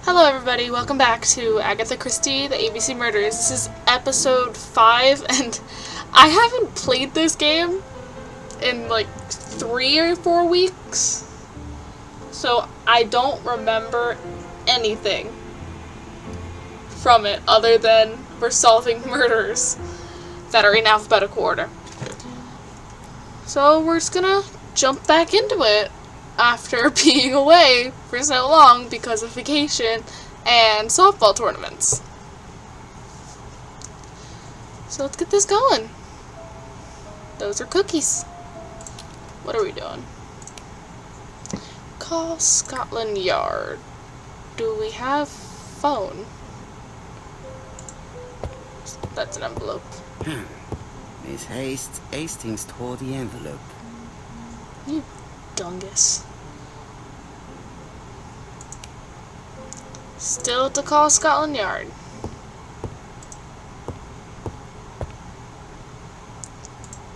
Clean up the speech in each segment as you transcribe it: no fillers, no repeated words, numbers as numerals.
Hello everybody, welcome back to Agatha Christie, the ABC Murders. This is episode 5, and I haven't played this game in like 3 or 4 weeks, so I don't remember anything from it other than we're solving murders that are in alphabetical order. So we're just gonna jump back into it after being away for so long because of vacation and softball tournaments. So let's get this going. Those are cookies. What are we doing? Call Scotland Yard. Do we have phone? That's an envelope. Miss Hastings tore the envelope. You dungus. Still to call Scotland Yard.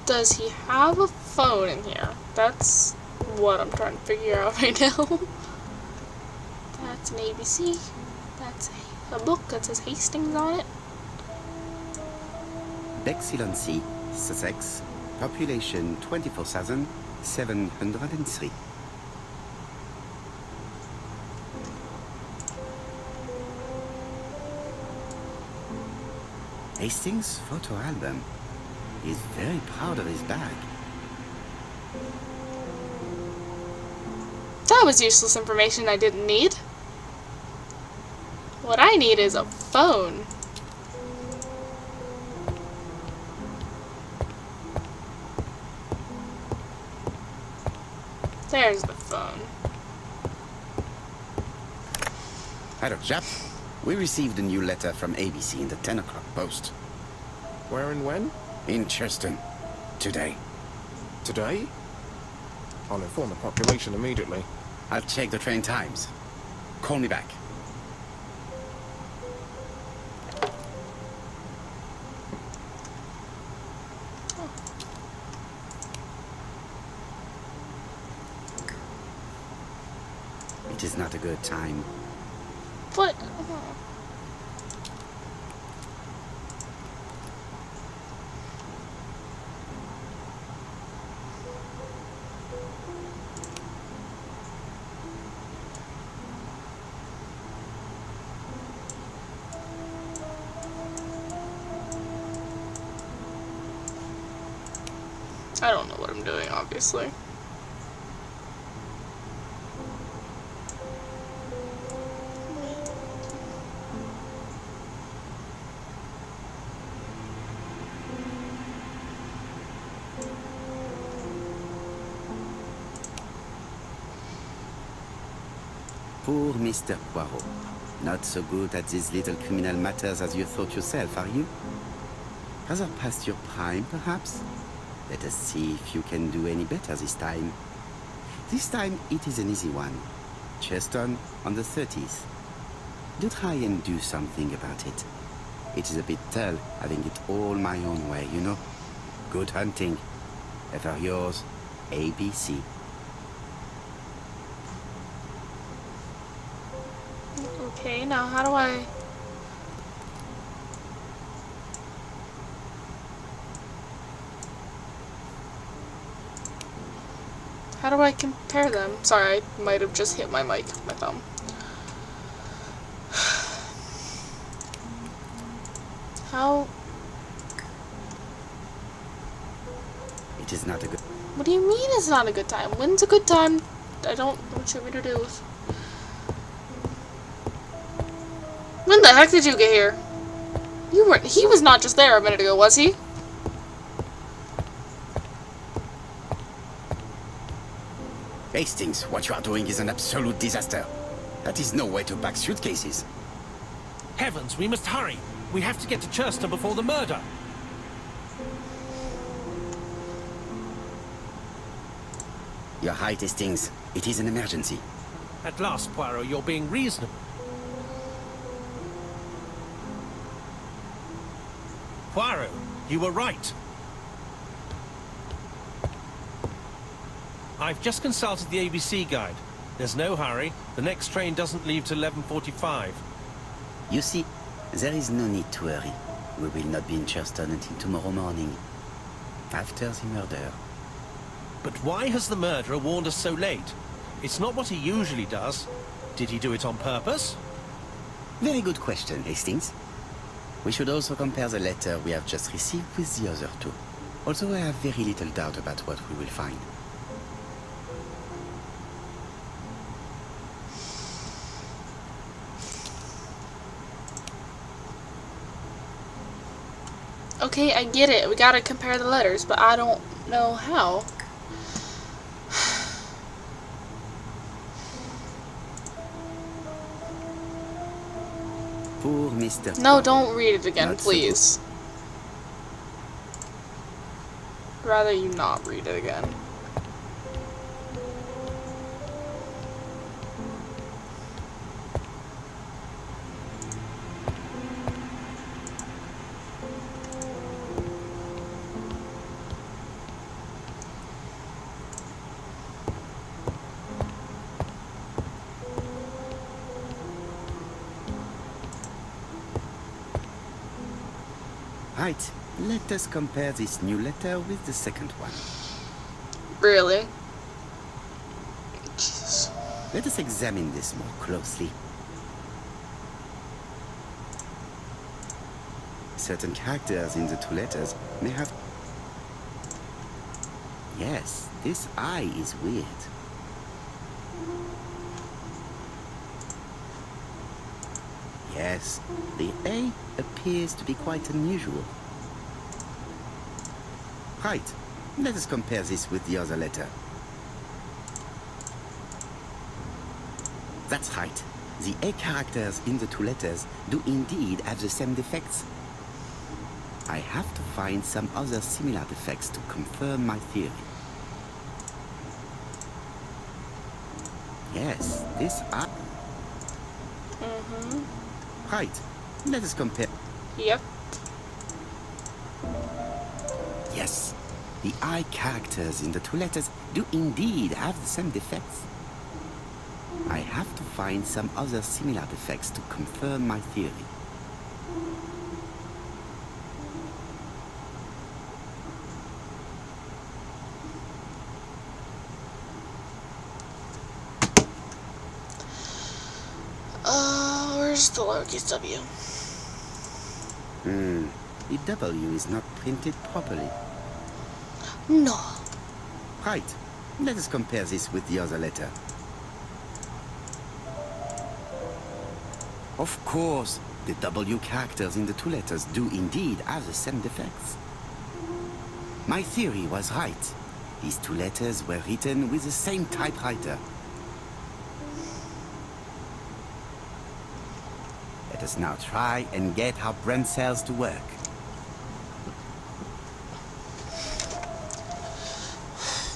Does he have a phone in here? That's what I'm trying to figure out right now. That's an ABC. That's a book that says Hastings on it. Bexillancy, Sussex, population 24,703. Hastings photo album. He's very proud of his bag. That was useless information I didn't need. What I need is a phone. There's the phone. Hello, chap. We received a new letter from ABC in the 10 o'clock post. Where and when? In Cheston. Today. Today? I'll inform the population immediately. I'll check the train times. Call me back. It is not a good time. What? I don't know what I'm doing, obviously. Poor Mr. Poirot. Not so good at these little criminal matters as you thought yourself, are you? Rather past your prime, perhaps? Let us see if you can do any better this time. This time it is an easy one. Cheston on the 30th. Do try and do something about it. It is a bit dull having it all my own way, you know. Good hunting. Ever yours, ABC. Okay, now how do I... How do I compare them? Sorry, I might have just hit my mic with my thumb. How... It is not a good... What do you mean it's not a good time? When's a good time? I don't know what you want me to do. When the heck did you get here? You weren't... He was not just there a minute ago, was he? Hastings, what you are doing is an absolute disaster. That is no way to pack suitcases. Heavens, we must hurry. We have to get to Chester before the murder. You're right, Hastings. It is an emergency. At last, Poirot, you're being reasonable. Poirot, you were right. I've just consulted the ABC guide. There's no hurry. The next train doesn't leave till 11:45. You see, there is no need to hurry. We will not be in Churston until tomorrow morning, after the murder. But why has the murderer warned us so late? It's not what he usually does. Did he do it on purpose? Very good question, Hastings. We should also compare the letter we have just received with the other two. Although I have very little doubt about what we will find. Okay, I get it. We gotta compare the letters, but I don't know how. Poor Mr. No, don't read it again, Not so please. Rather you not read it again. Right, let us compare this new letter with the second one. Really? Jesus. Let us examine this more closely. Certain characters in the two letters may have... Yes, this I is weird. Yes, the A appears to be quite unusual. Right, let us compare this with the other letter. That's right. The A characters in the two letters do indeed have the same defects. I have to find some other similar defects to confirm my theory. Yes, this I... Right, let us compare... Yep. Yes, the I characters in the two letters do indeed have the same defects. I have to find some other similar defects to confirm my theory. Where's the lowercase w? The W is not printed properly. No. Right, let us compare this with the other letter. Of course, the W characters in the two letters do indeed have the same defects. My theory was right. These two letters were written with the same typewriter. Let us now try and get our brain cells to work.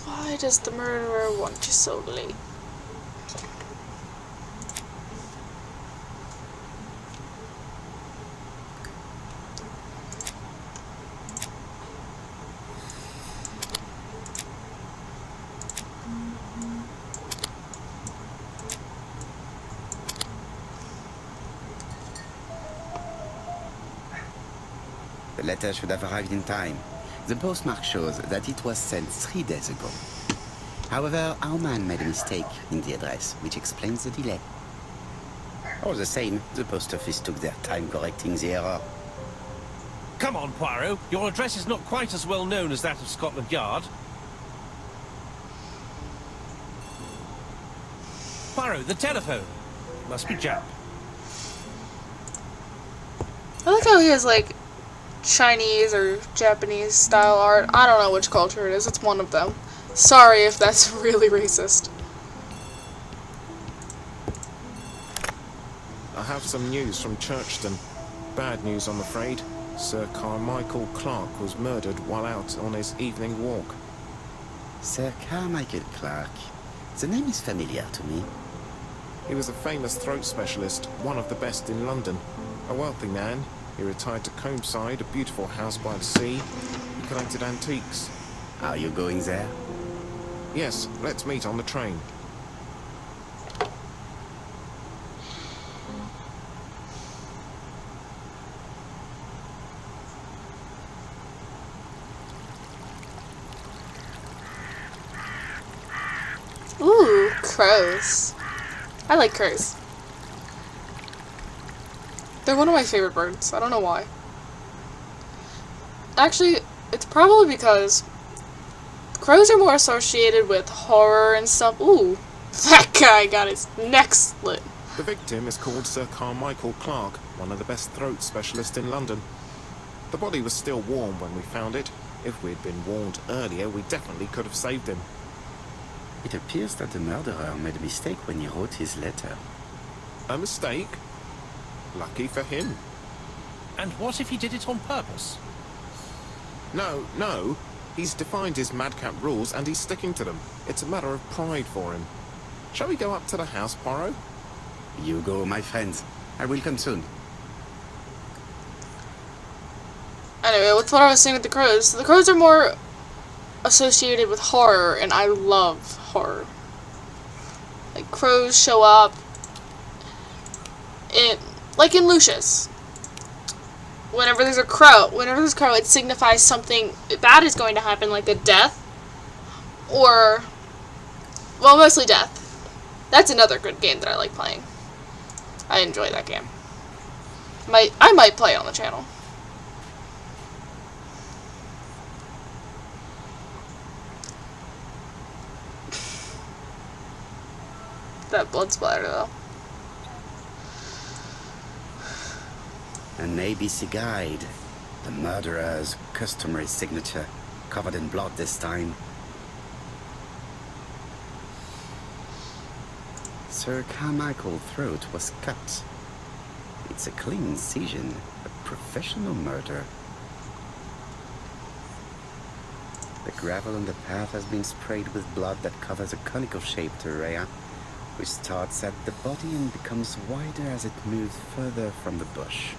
Why does the murderer want you so late? The letter should have arrived in time. The postmark shows that it was sent 3 days ago. However, our man made a mistake in the address, which explains the delay. All the same, the post office took their time correcting the error. Come on, Poirot. Your address is not quite as well known as that of Scotland Yard. Poirot, the telephone. It must be Jap. I like how he has like Chinese or Japanese style art. I don't know which culture it is. It's one of them. Sorry if that's really racist. I have some news from Churchton. Bad news, I'm afraid. Sir Carmichael Clark was murdered while out on his evening walk. Sir Carmichael Clark. The name is familiar to me. He was a famous throat specialist, one of the best in London. A wealthy man, he retired to Combside, a beautiful house by the sea. He collected antiques. Are you going there? Yes, let's meet on the train. Crows. I like crows. They're one of my favorite birds. I don't know why. Actually, it's probably because crows are more associated with horror and stuff. Ooh, that guy got his neck slit. The victim is called Sir Carmichael Clark, one of the best throat specialists in London. The body was still warm when we found it. If we'd been warned earlier, we definitely could have saved him. It appears that the murderer made a mistake when he wrote his letter. A mistake? Lucky for him. And what if he did it on purpose? No. He's defined his madcap rules and he's sticking to them. It's a matter of pride for him. Shall we go up to the house, Poirot? You go, my friends. I will come soon. Anyway, what's what I was saying with the crows. The crows are more associated with horror, and I love horror. Like, crows show up in, like in Lucius. Whenever there's a crow, it signifies something bad is going to happen, like a death, or, well, mostly death. That's another good game that I like playing. I enjoy that game. I might play it on the channel. That blood splatter, though. An ABC guide. The murderer's customary signature, covered in blood this time. Sir Carmichael's throat was cut. It's a clean incision, a professional murder. The gravel on the path has been sprayed with blood that covers a conical-shaped area, which starts at the body and becomes wider as it moves further from the bush.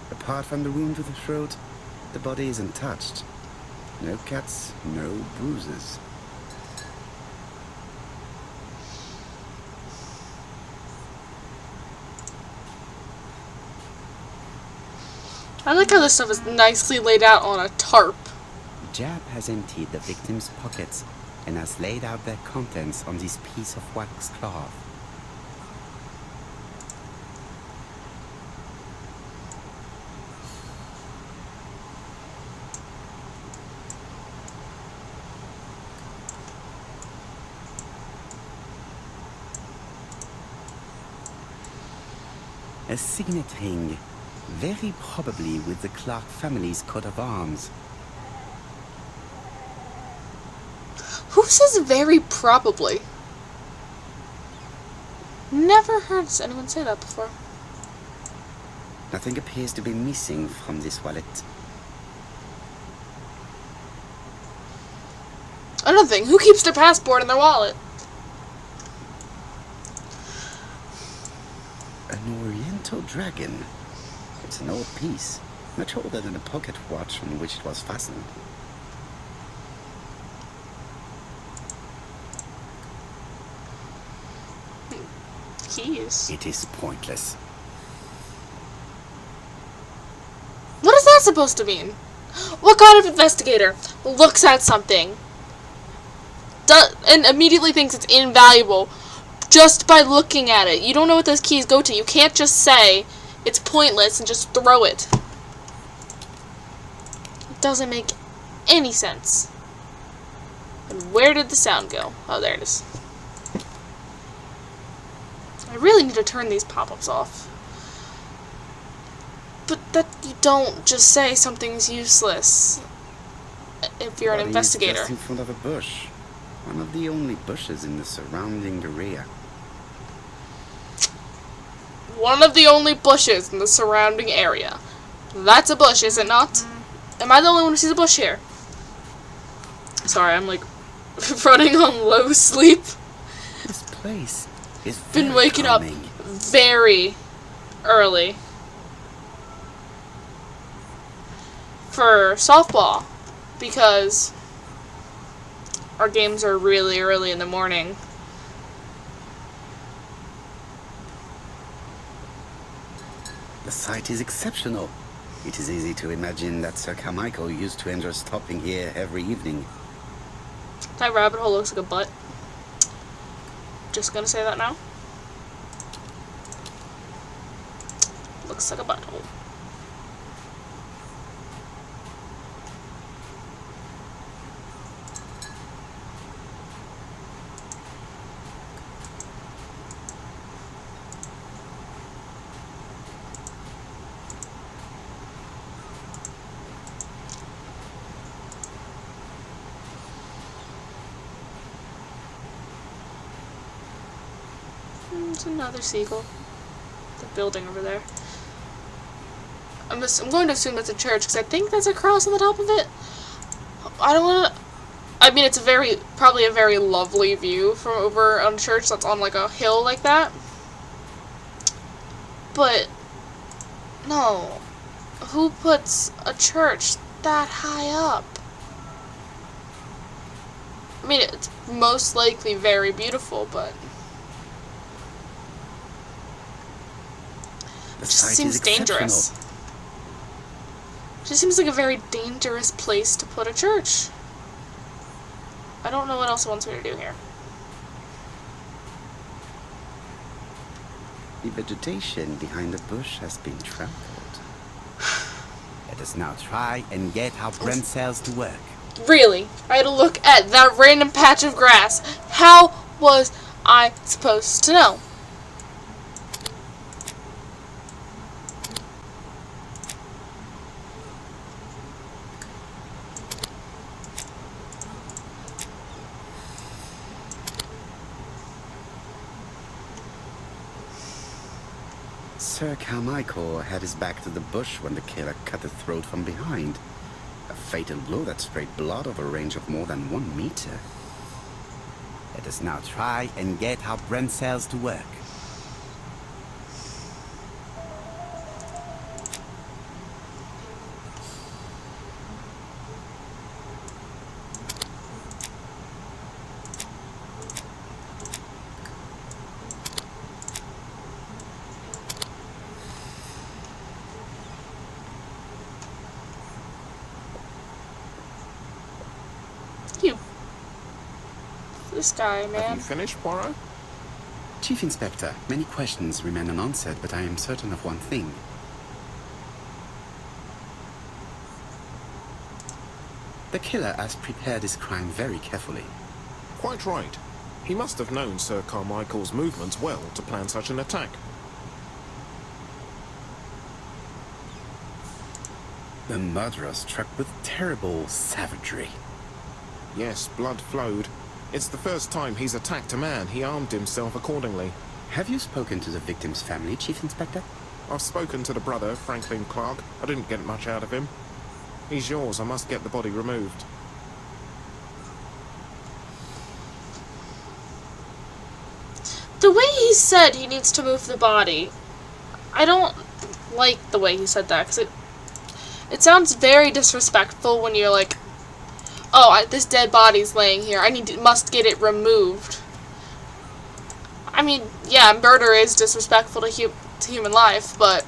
Apart from the wound to the throat, the body is untouched. No cuts, no bruises. I like how this stuff is nicely laid out on a tarp. Jab has emptied the victim's pockets and has laid out their contents on this piece of wax cloth. A signet ring, very probably with the Clark family's coat of arms. Who says very probably? Never heard anyone say that before. Nothing appears to be missing from this wallet. Another thing, who keeps their passport in their wallet? An Oriental dragon. It's an old piece, much older than the pocket watch on which it was fastened. Keys. It is pointless. What is that supposed to mean? What kind of investigator looks at something and immediately thinks it's invaluable just by looking at it? You don't know what those keys go to. You can't just say it's pointless and just throw it. It doesn't make any sense. And where did the sound go? Oh, there it is. I really need to turn these pop-ups off. But that you don't just say something's useless if you're an investigator. Just in front of a bush. One of the only bushes in the surrounding area. One of the only bushes in the surrounding area. That's a bush, is it not? Am I the only one who sees a bush here? Sorry, I'm like running on low sleep. This place is Been waking up very early for softball because our games are really early in the morning. The site is exceptional. It is easy to imagine that Sir Carmichael used to enjoy stopping here every evening. That rabbit hole looks like a butt. Just gonna say that now. Looks like a butthole. There's another seagull. The building over there. I'm going to assume that's a church because I think that's a cross on the top of it. I don't want to. I mean, it's probably a very lovely view from over on a church that's on like a hill like that. But no, who puts a church that high up? I mean, it's most likely very beautiful, but The it just site seems is exceptional. dangerous. It just seems like a very dangerous place to put a church. I don't know what else it wants me to do here. The vegetation behind the bush has been trampled. Let us now try and get our brain cells to work. Really? I had to look at that random patch of grass. How was I supposed to know? Sir Carmichael had his back to the bush when the killer cut the throat from behind. A fatal blow that sprayed blood over a range of more than 1 meter. Let us now try and get our brain cells to work. This guy, Have man. you finished, Poirot? Chief Inspector, many questions remain unanswered, but I am certain of one thing. The killer has prepared his crime very carefully. Quite right. He must have known Sir Carmichael's movements well to plan such an attack. The murderer struck with terrible savagery. Yes, blood flowed. It's the first time he's attacked a man. He armed himself accordingly. Have you spoken to the victim's family, Chief Inspector? I've spoken to the brother, Franklin Clark. I didn't get much out of him. He's yours. I must get the body removed. The way he said he needs to move the body, I don't like the way he said that, because it sounds very disrespectful when you're like, oh, this dead body's laying here, must get it removed. I mean, yeah, murder is disrespectful to human life, but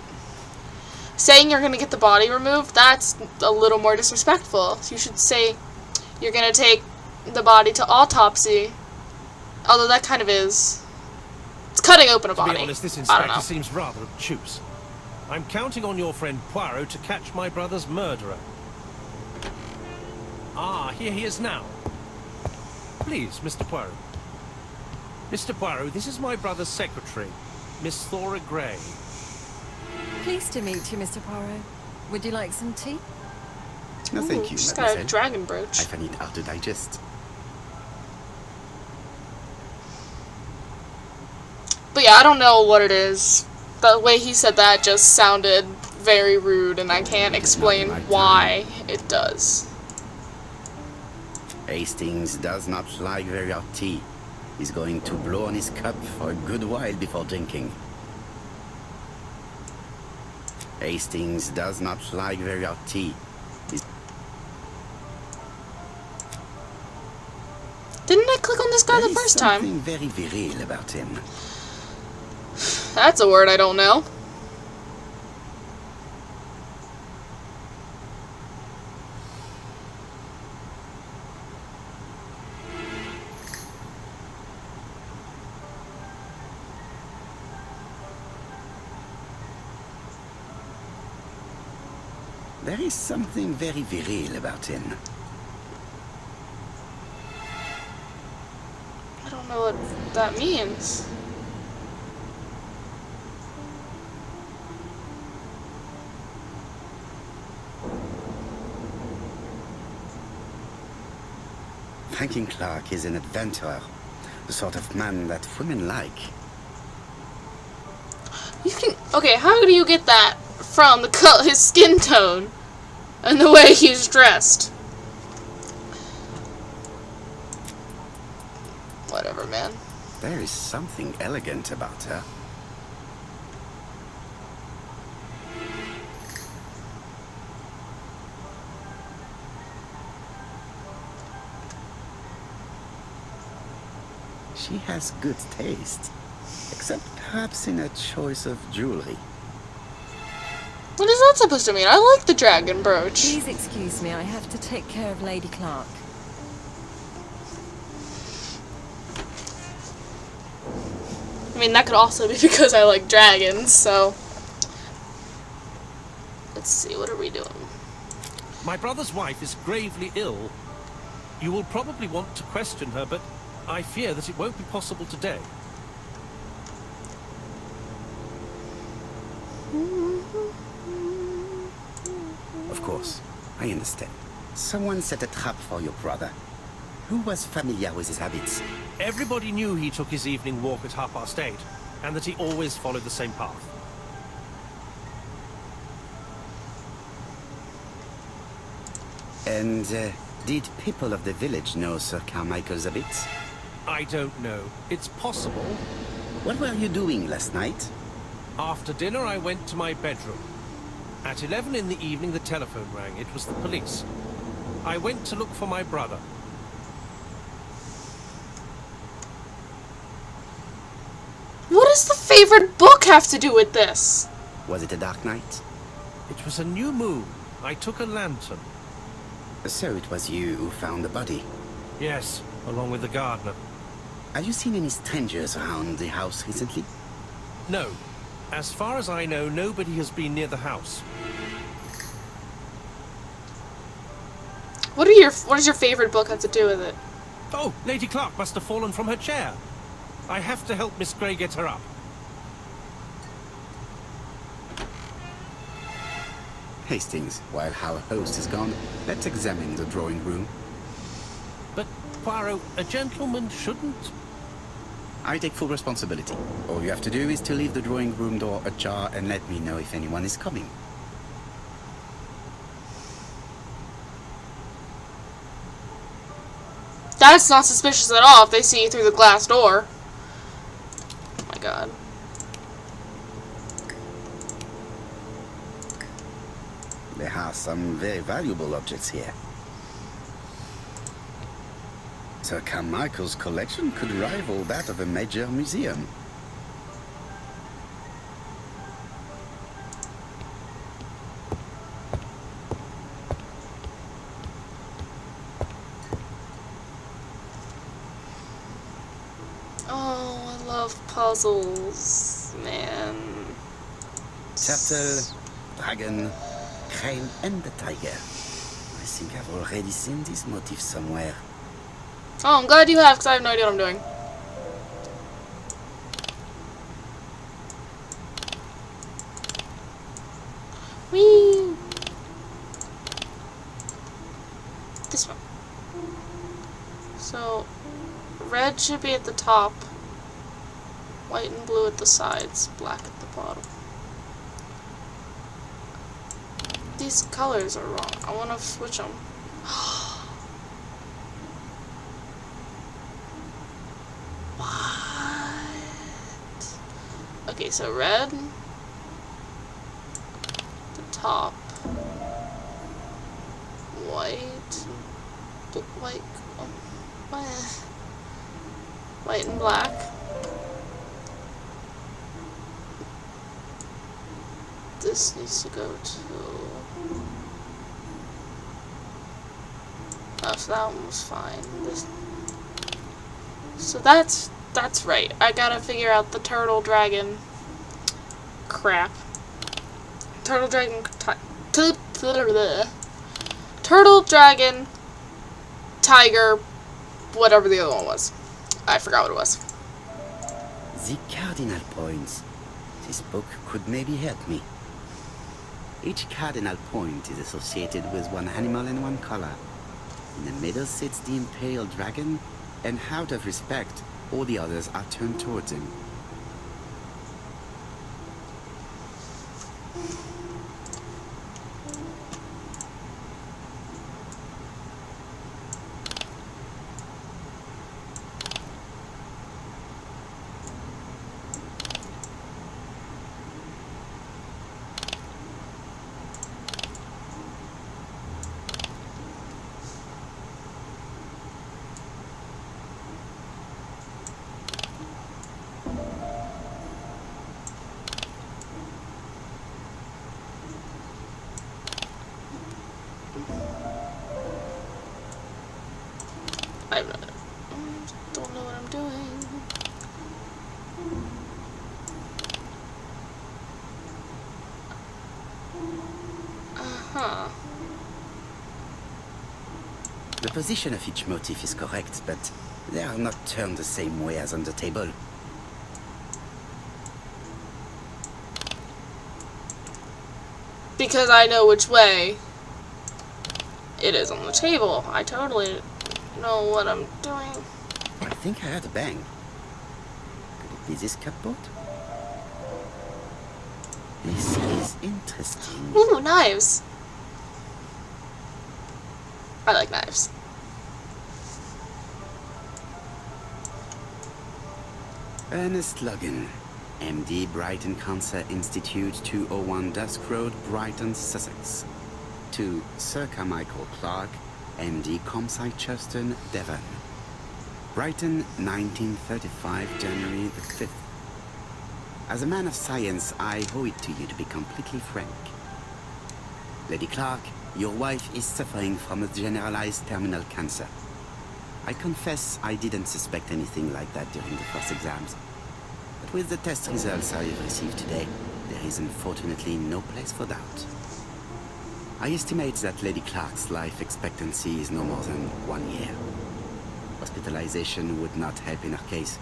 saying you're gonna get the body removed, that's a little more disrespectful. You should say you're gonna take the body to autopsy, although that kind of is. It's cutting open a body. To be honest, this I don't know. inspector seems rather obtuse. I'm counting on your friend Poirot to catch my brother's murderer. Ah, here he is now. Please, Mr. Poirot. Mr. Poirot, this is my brother's secretary, Miss Thora Gray. Pleased to meet you, Mr. Poirot. Would you like some tea? No, thank you, She's got a mademoiselle. dragon brooch. I find it hard to digest. But yeah, I don't know what it is. The way he said that just sounded very rude, and I can't explain why it does. Hastings does not like very hot tea. He's going to blow on his cup for a good while before drinking. Hastings does not like very hot tea. Didn't I click on this guy the first time? Something very viril about him. That's a word I don't know. There is something very viril about him. I don't know what that means. Franklin Clark is an adventurer, the sort of man that women like. You can, okay, how do you get that from the his skin tone and the way he's dressed? Whatever, man. There is something elegant about her. She has good taste, except perhaps in her choice of jewelry. What is that supposed to mean? I like the dragon brooch. Please excuse me, I have to take care of Lady Clark. I mean, that could also be because I like dragons, so... Let's see, what are we doing? My brother's wife is gravely ill. You will probably want to question her, but I fear that it won't be possible today. Of course, I understand. Someone set a trap for your brother. Who was familiar with his habits? Everybody knew he took his evening walk at 8:30, and that he always followed the same path. And did people of the village know Sir Carmichael's habits? I don't know. It's possible. What were you doing last night? After dinner, I went to my bedroom. At 11 in the evening, the telephone rang. It was the police. I went to look for my brother. What does the favorite book have to do with this? Was it a dark night? It was a new moon. I took a lantern. So it was you who found the body. Yes, along with the gardener. Have you seen any strangers around the house recently? No. As far as I know, nobody has been near the house. What does your favorite book have to do with it? Oh, Lady Clark must have fallen from her chair. I have to help Miss Grey get her up. Hastings, while our host is gone, let's examine the drawing room. But, Poirot, a gentleman shouldn't... I take full responsibility. All you have to do is to leave the drawing room door ajar and let me know if anyone is coming. That's not suspicious at all if they see you through the glass door. Oh my god. There are some very valuable objects here. Sir Carmichael's collection could rival that of a major museum. Oh, I love puzzles, man. Turtle, dragon, crane, and the tiger. I think I've already seen this motif somewhere. Oh, I'm glad you have, because I have no idea what I'm doing. Whee! This one. So, red should be at the top, white and blue at the sides, black at the bottom. These colors are wrong. I want to switch them. What? Okay, so red, the top, white, white and black. This needs to go to... Oh, so that one was fine. So that's right. I gotta figure out the turtle dragon crap. Turtle dragon Turtle, dragon, tiger, whatever the other one was. I forgot what it was. The cardinal points. This book could maybe help me. Each cardinal point is associated with one animal and one color. In the middle sits the imperial dragon, and out of respect, all the others are turned towards him. I don't know what I'm doing. Uh-huh. The position of each motif is correct, but they are not turned the same way as on the table. Because I know which way it is on the table. I totally know what I'm doing. I think I heard a bang. Could it be this cupboard? This is interesting. Ooh, knives. I like knives. Ernest Logan, MD, Brighton Cancer Institute, 201 Dusk Road, Brighton, Sussex. To Sir Carmichael Clark, MD, Comsite Churston, Devon. Brighton, 1935, January the 5th. As a man of science, I owe it to you to be completely frank. Lady Clark, your wife is suffering from a generalized terminal cancer. I confess I didn't suspect anything like that during the first exams. But with the test results I have received today, there is unfortunately no place for doubt. I estimate that Lady Clark's life expectancy is no more than 1 year. Hospitalization would not help in her case,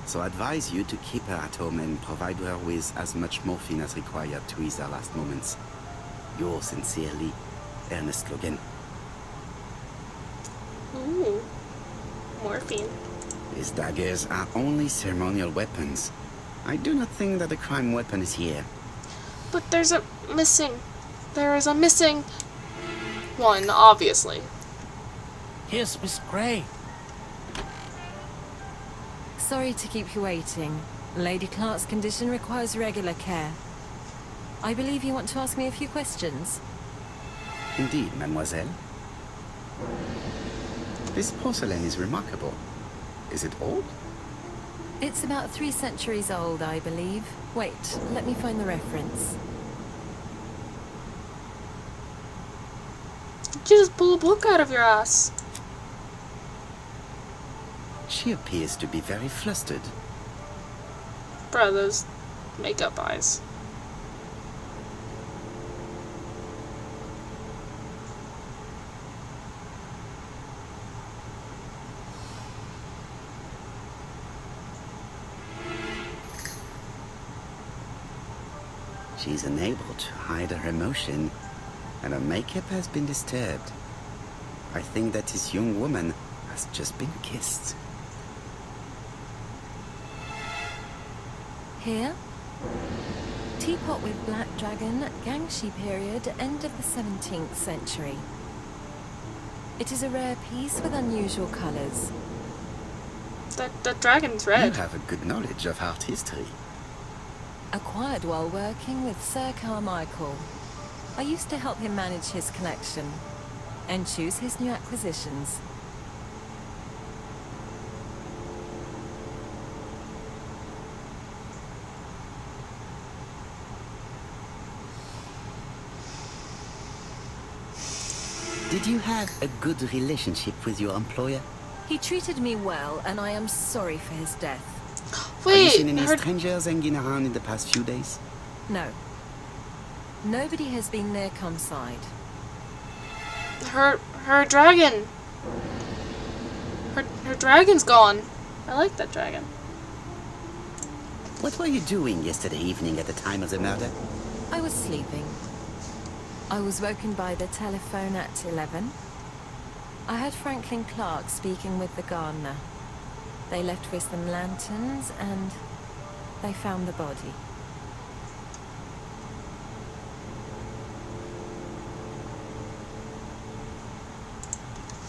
so I advise you to keep her at home and provide her with as much morphine as required to ease her last moments. Yours sincerely, Ernest Logan. Ooh. Morphine. These daggers are only ceremonial weapons. I do not think that the crime weapon is here. But there's a missing. There is a missing one, obviously. Here's Miss Gray. Sorry to keep you waiting. Lady Clark's condition requires regular care. I believe you want to ask me a few questions. Indeed, mademoiselle. This porcelain is remarkable. Is it old? It's about 3 centuries old, I believe. Wait, let me find the reference. Did you just pull a book out of your ass? She appears to be very flustered. Bro, those makeup eyes. She is unable to hide her emotion, and her makeup has been disturbed. I think that this young woman has just been kissed. Here? Teapot with black dragon, Gangshi period, end of the 17th century. It is a rare piece with unusual colours. That dragon's red. You have a good knowledge of art history. Acquired while working with Sir Carmichael. I used to help him manage his collection and choose his new acquisitions. Did you have a good relationship with your employer? He treated me well, and I am sorry for his death. Have you Wait, seen any strangers hanging around in the past few days? No. Nobody has been near Comside. her dragon. Her dragon's gone. I like that dragon. What were you doing yesterday evening at the time of the murder? I was sleeping. I was woken by the telephone at 11. I heard Franklin Clark speaking with the gardener. They left with some lanterns and they found the body.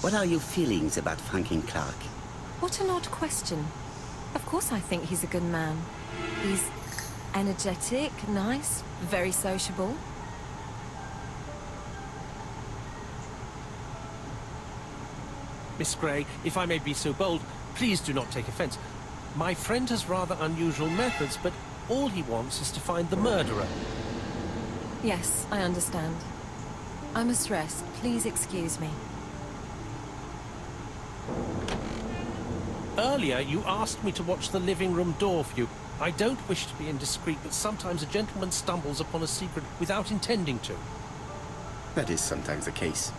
What are your feelings about Franklin Clark? What an odd question. Of course I think he's a good man. He's energetic, nice, very sociable. Miss Gray, if I may be so bold, please do not take offense. My friend has rather unusual methods, but all he wants is to find the murderer. Yes, I understand. I must rest. Please excuse me. Earlier, you asked me to watch the living room door for you. I don't wish to be indiscreet, but sometimes a gentleman stumbles upon a secret without intending to. That is sometimes the case.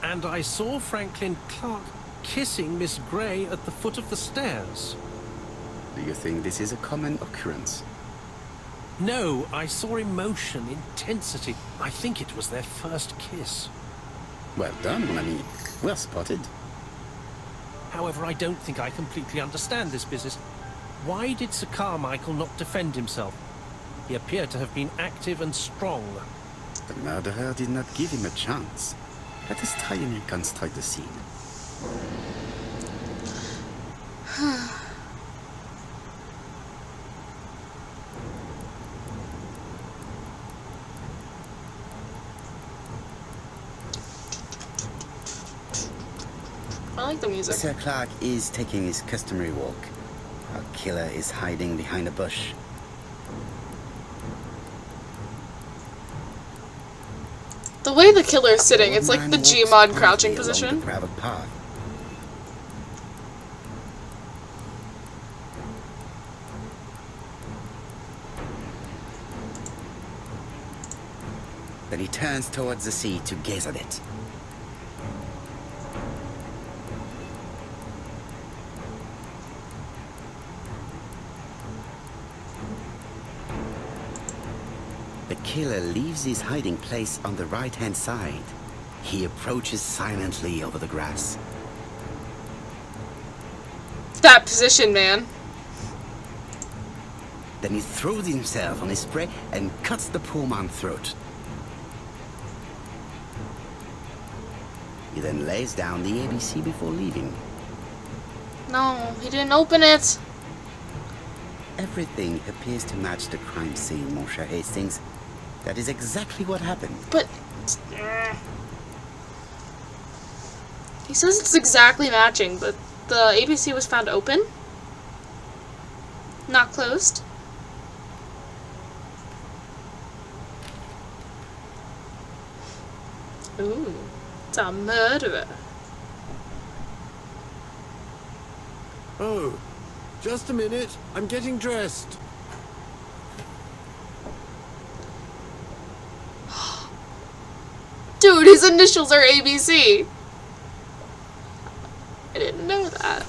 And I saw Franklin Clark kissing Miss Gray at the foot of the stairs. Do you think this is a common occurrence? No, I saw emotion, intensity. I think it was their first kiss. Well done, mon ami. Well spotted. However, I don't think I completely understand this business. Why did Sir Carmichael not defend himself? He appeared to have been active and strong. The murderer did not give him a chance. Let us try and reconstruct the scene. I like the music. Sir Clark is taking his customary walk. Our killer is hiding behind a bush. The way the killer is sitting, it's like Man the walks Gmod crouching quietly along position. the gravel path. Then he turns towards the sea to gaze at it. The killer leaves his hiding place on the right-hand side. He approaches silently over the grass. That position, man. Then he throws himself on his prey and cuts the poor man's throat. He then lays down the ABC before leaving. No, he didn't open it. Everything appears to match the crime scene, mon cher Hastings. That is exactly what happened. But he says it's exactly matching, but the ABC was found open, not closed. Ooh, it's a murderer. Oh, just a minute. I'm getting dressed. Dude, his initials are ABC. I didn't know that.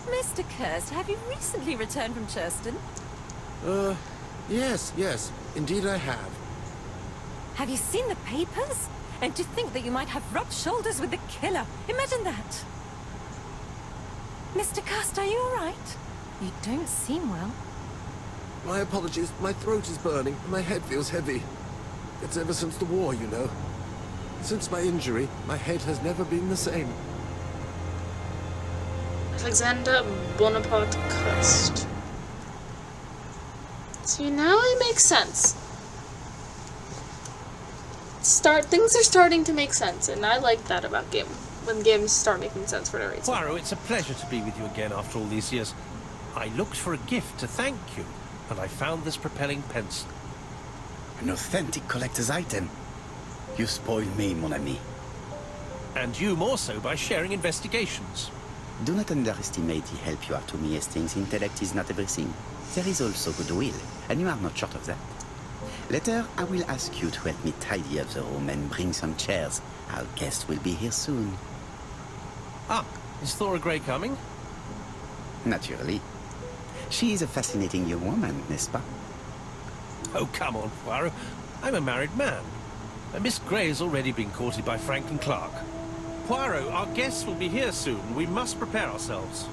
Mr. Kirst, have you recently returned from Churston? Yes. Indeed I have. Have you seen the papers? And to think that you might have rubbed shoulders with the killer. Imagine that. Mr. Kirst, are you all right? You don't seem well. My apologies. My throat is burning and my head feels heavy. It's ever since the war, you know. Since my injury, my head has never been the same. Alexander Bonaparte Kirst. See, now it makes sense. Things are starting to make sense, and I like that about when games start making sense for no reason. Poirot, it's a pleasure to be with you again after all these years. I looked for a gift to thank you, and I found this propelling pencil. An authentic collector's item. You spoiled me, mon ami. And you more so by sharing investigations. Do not underestimate the help you are to me, Hastings. Intellect is not everything. There is also goodwill, and you are not short of that. Later, I will ask you to help me tidy up the room and bring some chairs. Our guest will be here soon. Ah, is Thora Grey coming? Naturally. She is a fascinating young woman, n'est-ce pas? Oh, come on, Poirot. I'm a married man. And Miss Grey has already been courted by Franklin Clark. Poirot, our guests will be here soon. We must prepare ourselves.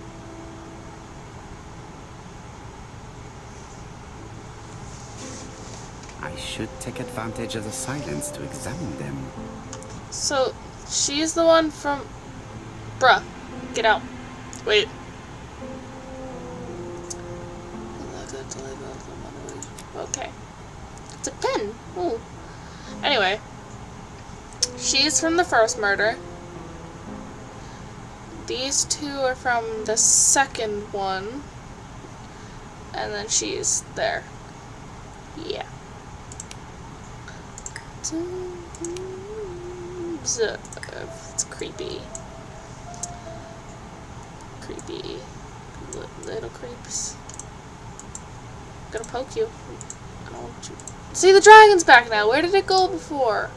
I should take advantage of the silence to examine them. So, she's the one from... Bruh, get out. Wait. Okay. It's a pen. Ooh. Anyway. She's from the first murder. These two are from the second one. And then she's there. Yeah. It's creepy. Creepy. Little creeps. I'm gonna poke you. I don't want you. See, the dragon's back now. Where did it go before?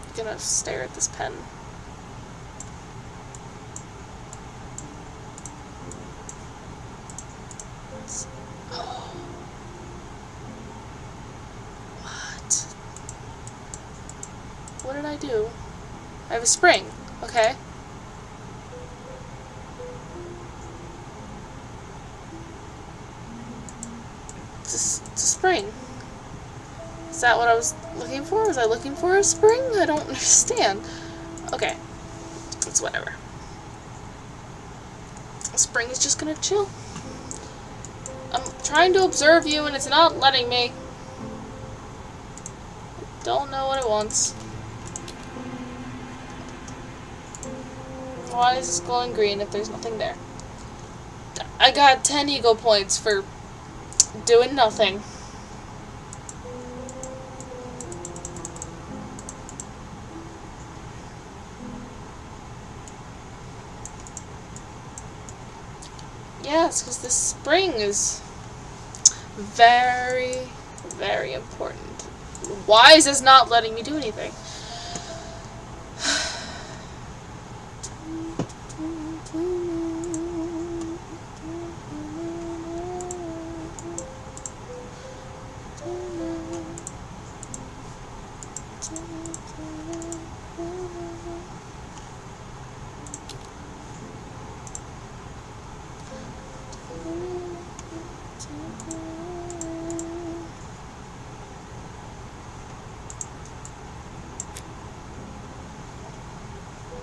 I'm gonna stare at this pen. Oh. What? What did I do? I have a spring. Okay. It's a spring. Is that what I was looking for? Was I looking for a spring? I don't understand. Okay. It's whatever. A spring is just gonna chill. I'm trying to observe you and it's not letting me. I don't know what it wants. Why is this glowing green if there's nothing there? I got 10 ego points for doing nothing. Yes, because this spring is very, very important. Why is this not letting me do anything?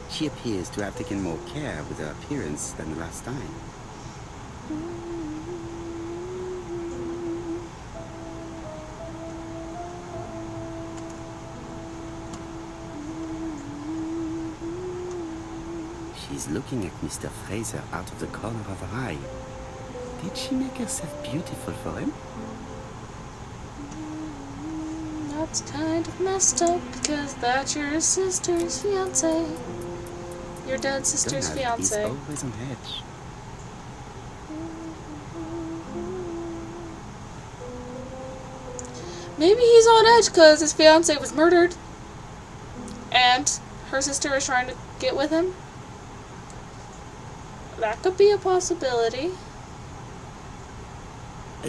She appears to have taken more care with her appearance than the last time. She's looking at Mr. Fraser out of the corner of her eye. Did she make herself beautiful for him? That's kind of messed up because that's your sister's fiance. Your dead sister's Donald is fiance. always on edge. Maybe he's on edge because his fiance was murdered. And her sister is trying to get with him. That could be a possibility.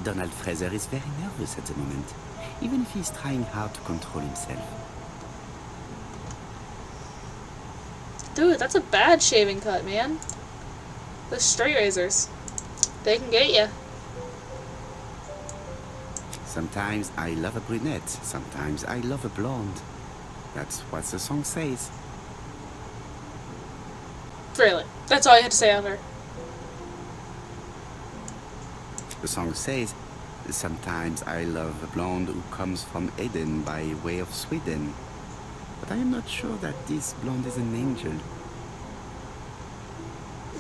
Donald Fraser is very nervous at the moment, even if he's trying hard to control himself. Dude, that's a bad shaving cut, man. The straight razors. They can get you. Sometimes I love a brunette, sometimes I love a blonde. That's what the song says. Really. That's all you had to say on her. The song says, sometimes I love a blonde who comes from Eden by way of Sweden. But I am not sure that this blonde is an angel.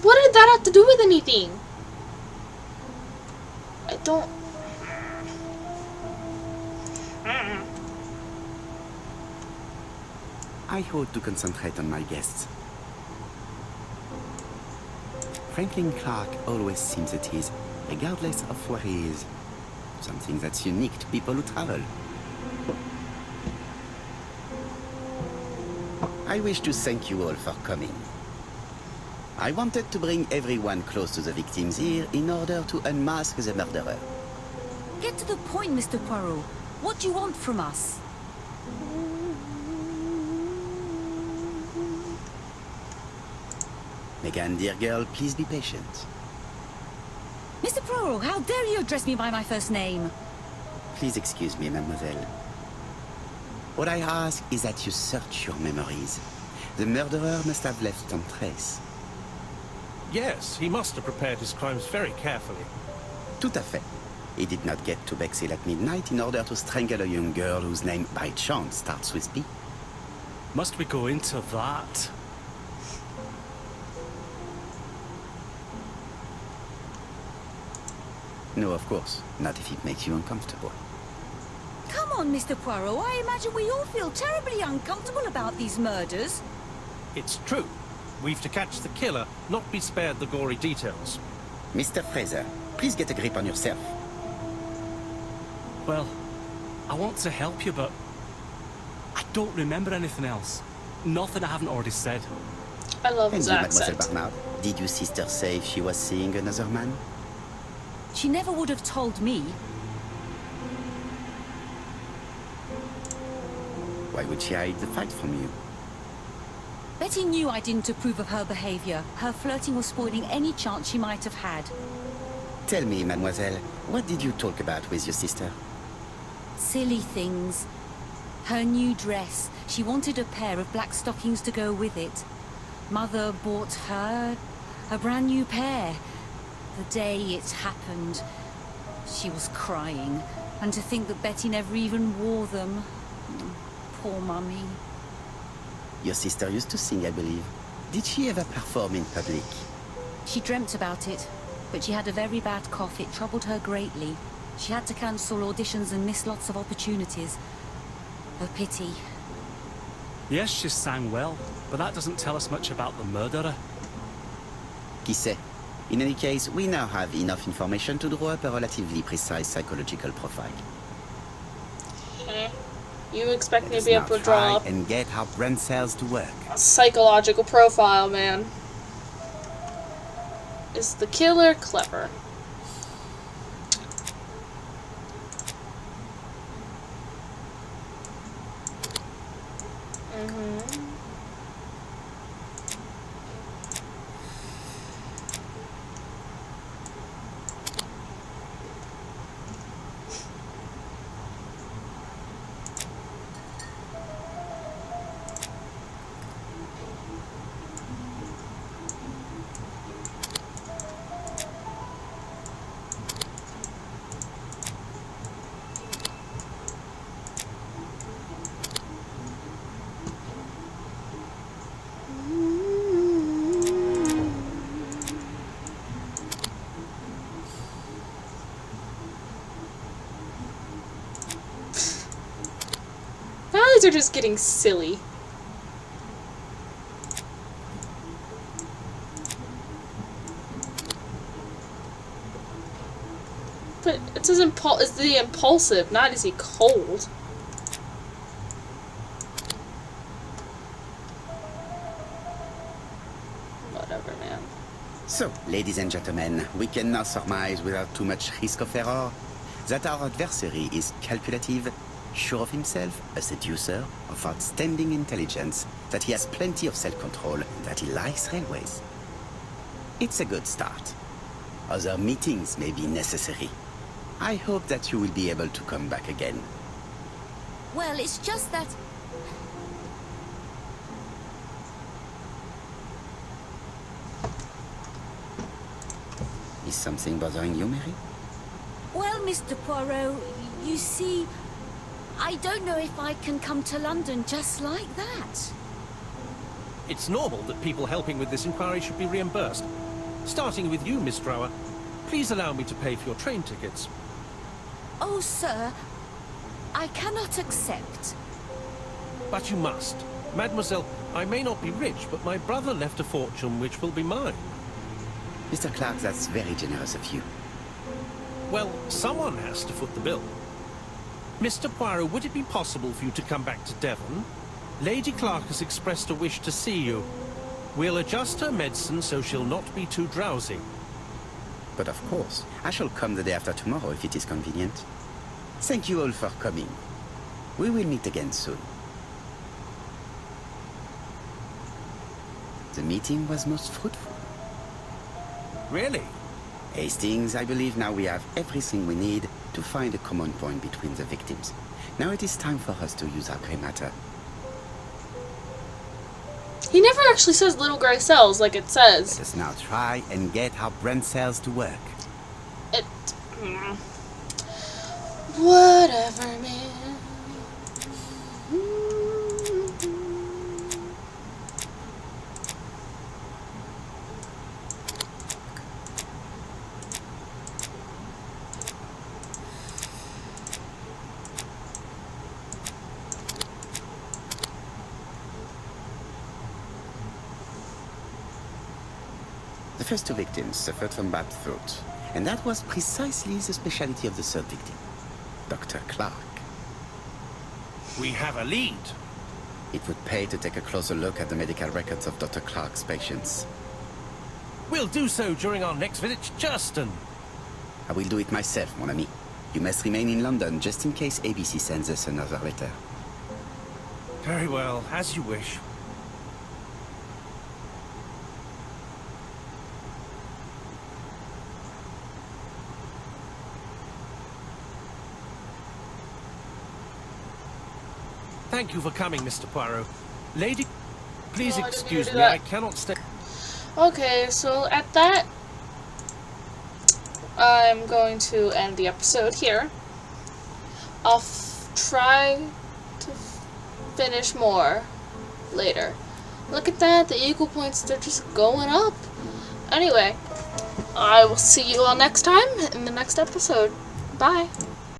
What did that have to do with anything? I don't... I ought to concentrate on my guests. Franklin Clark always seems at ease, regardless of where he is. Something that's unique to people who travel. I wish to thank you all for coming. I wanted to bring everyone close to the victims here in order to unmask the murderer. Get to the point, Mr. Poirot. What do you want from us? Megan, dear girl, please be patient. Mr. Poirot, how dare you address me by my first name? Please excuse me, mademoiselle. What I ask is that you search your memories. The murderer must have left some trace. Yes, he must have prepared his crimes very carefully. Tout à fait. He did not get to Bexhill at midnight in order to strangle a young girl whose name by chance starts with B. Must we go into that? No, of course. Not if it makes you uncomfortable. Come on, Mr. Poirot. I imagine we all feel terribly uncomfortable about these murders. It's true. We've to catch the killer, not be spared the gory details. Mr. Fraser, please get a grip on yourself. Well, I want to help you, but I don't remember anything else. Nothing I haven't already said. I love And his you, Mademoiselle accent. Barnard, did your sister say if she was seeing another man? She never would have told me. Why would she hide the fact from you? Betty knew I didn't approve of her behavior. Her flirting was spoiling any chance she might have had. Tell me, mademoiselle, what did you talk about with your sister? Silly things. Her new dress. She wanted a pair of black stockings to go with it. Mother bought her a brand new pair. The day it happened, she was crying. And to think that Betty never even wore them. Poor Mummy. Your sister used to sing, I believe. Did she ever perform in public? She dreamt about it, but she had a very bad cough. It troubled her greatly. She had to cancel auditions and miss lots of opportunities. A pity. Yes, she sang well, but that doesn't tell us much about the murderer. Qui sait? In any case, we now have enough information to draw up a relatively precise psychological profile. Okay. You expect me to Let us be now able to draw try up and get our brain cells to work. a psychological profile, man. Is the killer clever? Now these are just getting silly. But it says is the impulsive, not is he cold. Whatever, man. So, ladies and gentlemen, we can now surmise without too much risk of error that our adversary is calculative, sure of himself, a seducer, of outstanding intelligence, that he has plenty of self-control, and that he likes railways. It's a good start. Other meetings may be necessary. I hope that you will be able to come back again. Well, it's just that... Is something bothering you, Mary? Well, Mr. Poirot, you see, I don't know if I can come to London just like that. It's normal that people helping with this inquiry should be reimbursed. Starting with you, Miss Drower. Please allow me to pay for your train tickets. Oh, sir, I cannot accept. But you must. Mademoiselle, I may not be rich, but my brother left a fortune which will be mine. Mr. Clark, that's very generous of you. Well, someone has to foot the bill. Mr. Poirot, would it be possible for you to come back to Devon? Lady Clark has expressed a wish to see you. We'll adjust her medicine so she'll not be too drowsy. But of course, I shall come the day after tomorrow if it is convenient. Thank you all for coming. We will meet again soon. The meeting was most fruitful. Really? Hastings, I believe now we have everything we need to find a common point between the victims. Now it is time for us to use our grey matter. He never actually says little grey cells like it says. Let us now try and get our brain cells to work. It... Whatever, man. The first two victims suffered from bad throat, and that was precisely the specialty of the third victim, Dr. Clark. We have a lead. It would pay to take a closer look at the medical records of Dr. Clark's patients. We'll do so during our next visit to Churston. I will do it myself, mon ami. You must remain in London just in case ABC sends us another letter. Very well, as you wish. Thank you for coming, Mr. Poirot. Lady, please excuse me, I cannot stay. Okay, so at that, I'm going to end the episode here. I'll try to finish more later. Look at that, the equal points, they're just going up. Anyway, I will see you all next time in the next episode. Bye.